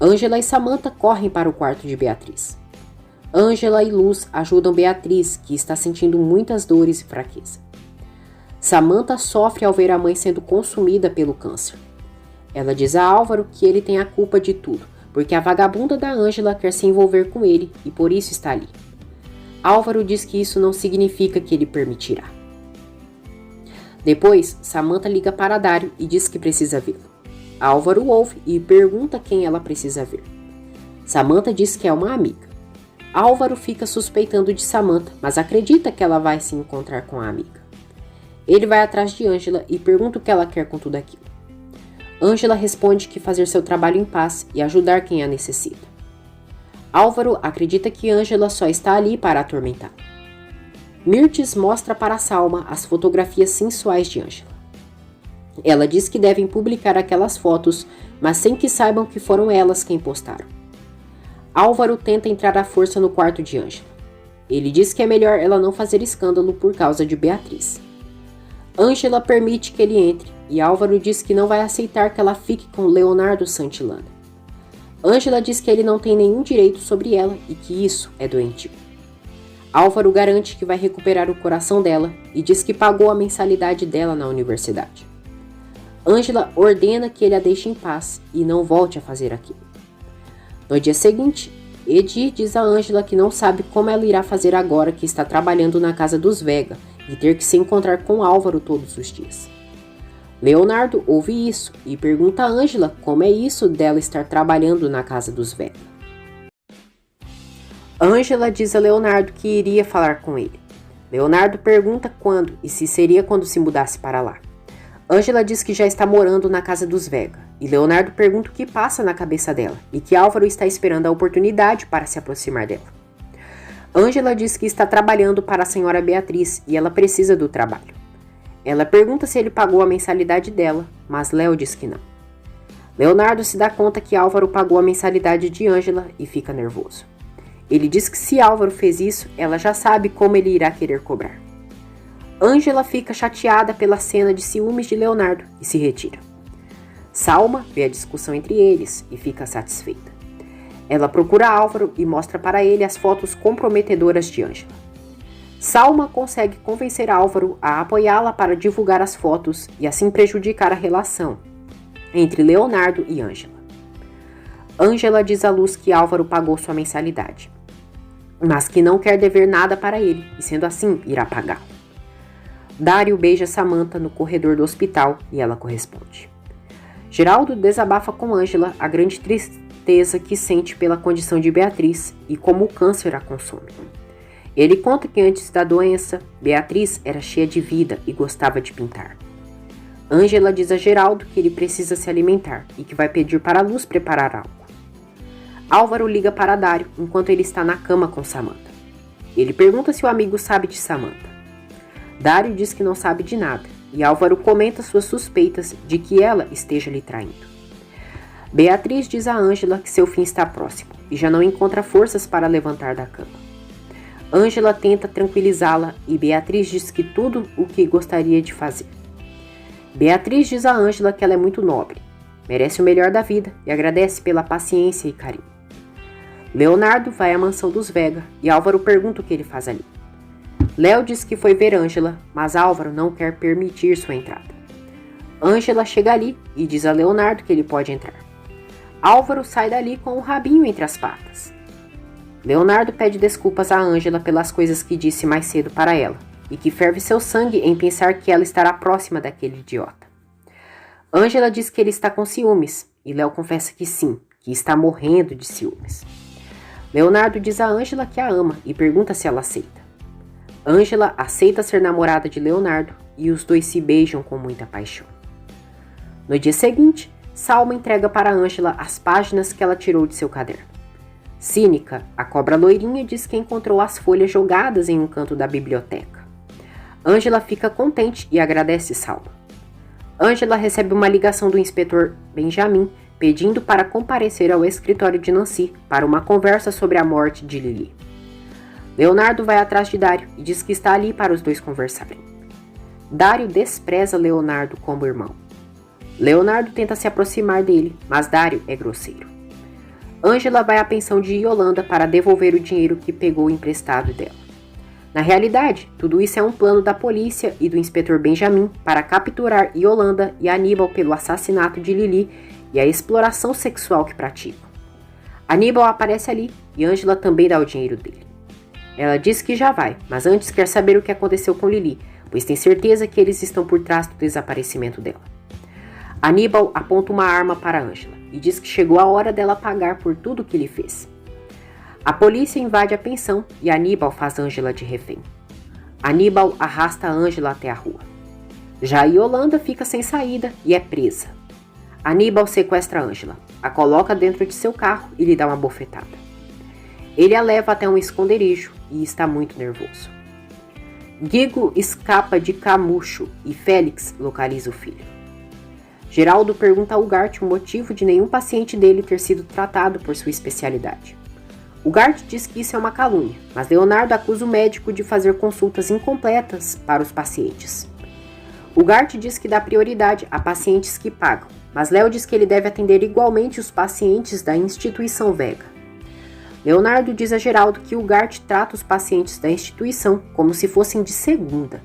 Ângela e Samantha correm para o quarto de Beatriz. Ângela e Luz ajudam Beatriz, que está sentindo muitas dores e fraqueza. Samantha sofre ao ver a mãe sendo consumida pelo câncer. Ela diz a Álvaro que ele tem a culpa de tudo, porque a vagabunda da Ângela quer se envolver com ele e por isso está ali. Álvaro diz que isso não significa que ele permitirá. Depois, Samantha liga para Dário e diz que precisa vê-lo. Álvaro ouve e pergunta quem ela precisa ver. Samantha diz que é uma amiga. Álvaro fica suspeitando de Samantha, mas acredita que ela vai se encontrar com a amiga. Ele vai atrás de Ângela e pergunta o que ela quer com tudo aquilo. Ângela responde que fazer seu trabalho em paz e ajudar quem a necessita. Álvaro acredita que Ângela só está ali para atormentar. Mirtes mostra para Salma as fotografias sensuais de Ângela. Ela diz que devem publicar aquelas fotos, mas sem que saibam que foram elas quem postaram. Álvaro tenta entrar à força no quarto de Ângela. Ele diz que é melhor ela não fazer escândalo por causa de Beatriz. Ângela permite que ele entre e Álvaro diz que não vai aceitar que ela fique com Leonardo Santillana. Ângela diz que ele não tem nenhum direito sobre ela e que isso é doentio. Álvaro garante que vai recuperar o coração dela e diz que pagou a mensalidade dela na universidade. Ângela ordena que ele a deixe em paz e não volte a fazer aquilo. No dia seguinte, Edi diz a Ângela que não sabe como ela irá fazer agora que está trabalhando na casa dos Vega e ter que se encontrar com Álvaro todos os dias. Leonardo ouve isso e pergunta a Ângela como é isso dela estar trabalhando na casa dos Vega. Ângela diz a Leonardo que iria falar com ele. Leonardo pergunta quando e se seria quando se mudasse para lá. Ângela diz que já está morando na casa dos Vega, e Leonardo pergunta o que passa na cabeça dela, e que Álvaro está esperando a oportunidade para se aproximar dela. Ângela diz que está trabalhando para a senhora Beatriz, e ela precisa do trabalho. Ela pergunta se ele pagou a mensalidade dela, mas Léo diz que não. Leonardo se dá conta que Álvaro pagou a mensalidade de Ângela e fica nervoso. Ele diz que se Álvaro fez isso, ela já sabe como ele irá querer cobrar. Ângela fica chateada pela cena de ciúmes de Leonardo e se retira. Salma vê a discussão entre eles e fica satisfeita. Ela procura Álvaro e mostra para ele as fotos comprometedoras de Ângela. Salma consegue convencer Álvaro a apoiá-la para divulgar as fotos e assim prejudicar a relação entre Leonardo e Ângela. Ângela diz à Luz que Álvaro pagou sua mensalidade, mas que não quer dever nada para ele e, sendo assim, irá pagá-lo. Dário beija Samantha no corredor do hospital e ela corresponde. Geraldo desabafa com Ângela a grande tristeza que sente pela condição de Beatriz e como o câncer a consome. Ele conta que antes da doença, Beatriz era cheia de vida e gostava de pintar. Ângela diz a Geraldo que ele precisa se alimentar e que vai pedir para a Luz preparar algo. Álvaro liga para Dário enquanto ele está na cama com Samantha. Ele pergunta se o amigo sabe de Samantha. Dário diz que não sabe de nada, e Álvaro comenta suas suspeitas de que ela esteja lhe traindo. Beatriz diz a Ângela que seu fim está próximo, e já não encontra forças para levantar da cama. Ângela tenta tranquilizá-la, e Beatriz diz que tudo o que gostaria de fazer. Beatriz diz a Ângela que ela é muito nobre, merece o melhor da vida e agradece pela paciência e carinho. Leonardo vai à mansão dos Vega, e Álvaro pergunta o que ele faz ali. Léo diz que foi ver Ângela, mas Álvaro não quer permitir sua entrada. Ângela chega ali e diz a Leonardo que ele pode entrar. Álvaro sai dali com o rabinho entre as patas. Leonardo pede desculpas a Ângela pelas coisas que disse mais cedo para ela, e que ferve seu sangue em pensar que ela estará próxima daquele idiota. Ângela diz que ele está com ciúmes, e Léo confessa que sim, que está morrendo de ciúmes. Leonardo diz a Ângela que a ama e pergunta se ela aceita. Ângela aceita ser namorada de Leonardo e os dois se beijam com muita paixão. No dia seguinte, Salma entrega para Ângela as páginas que ela tirou de seu caderno. Cínica, a cobra loirinha diz que encontrou as folhas jogadas em um canto da biblioteca. Ângela fica contente e agradece Salma. Ângela recebe uma ligação do inspetor Benjamin pedindo para comparecer ao escritório de Nancy para uma conversa sobre a morte de Lili. Leonardo vai atrás de Dário e diz que está ali para os dois conversarem. Dário despreza Leonardo como irmão. Leonardo tenta se aproximar dele, mas Dário é grosseiro. Ângela vai à pensão de Yolanda para devolver o dinheiro que pegou emprestado dela. Na realidade, tudo isso é um plano da polícia e do inspetor Benjamin para capturar Yolanda e Aníbal pelo assassinato de Lili e a exploração sexual que praticam. Aníbal aparece ali e Ângela também dá o dinheiro dele. Ela diz que já vai, mas antes quer saber o que aconteceu com Lili, pois tem certeza que eles estão por trás do desaparecimento dela. Aníbal aponta uma arma para Ângela e diz que chegou a hora dela pagar por tudo que ele fez. A polícia invade a pensão e Aníbal faz Ângela de refém. Aníbal arrasta Ângela até a rua. Já Yolanda fica sem saída e é presa. Aníbal sequestra Ângela, a coloca dentro de seu carro e lhe dá uma bofetada. Ele a leva até um esconderijo e está muito nervoso. Guigo escapa de Camucho e Félix localiza o filho. Geraldo pergunta a Ugarte o motivo de nenhum paciente dele ter sido tratado por sua especialidade. Ugarte diz que isso é uma calúnia, mas Leonardo acusa o médico de fazer consultas incompletas para os pacientes. Ugarte diz que dá prioridade a pacientes que pagam, mas Léo diz que ele deve atender igualmente os pacientes da instituição Vega. Leonardo diz a Geraldo que Ugarte trata os pacientes da instituição como se fossem de segunda.